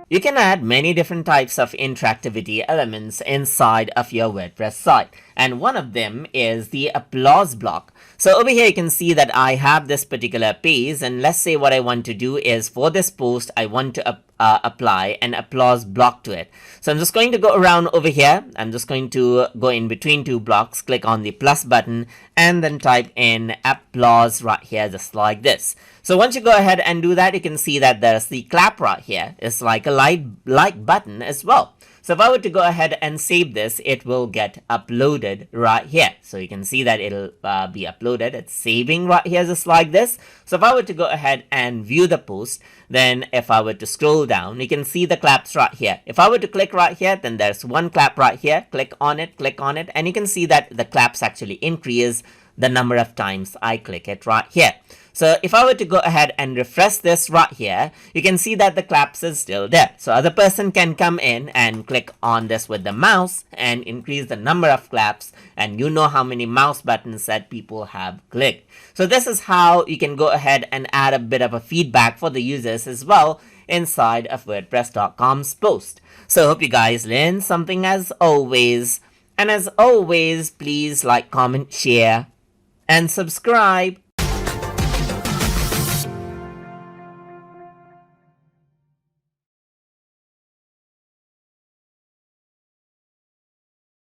You can add many different types of interactivity elements inside of your WordPress site, and one of them is the applause block. So over here you can see that I have this particular page, and let's say what I want to do is for this post I want to apply an applause block to it. So I'm just going to go around over here. I'm just going to go in between two blocks, click on the plus button, and then type in applause right here, just like this. So once you go ahead and do that, you can see that there's the clap right here. It's like a like button as well. So if I were to go ahead and save this, it will get uploaded right here. So you can see that it'll be uploaded. It's saving right here, just like this. So if I were to go ahead and view the post, then if I were to scroll down, you can see the claps right here. If I were to click right here, then there's one clap right here. Click on it, and you can see that the claps actually increase the number of times I click it right here. So if I were to go ahead and refresh this right here, you can see that the claps is still there. So other person can come in and click on this with the mouse and increase the number of claps, and you know how many mouse buttons that people have clicked. So this is how you can go ahead and add a bit of a feedback for the users as well inside of WordPress.com's post. So hope you guys learned something as always. And as always, please like, comment, share, and subscribe.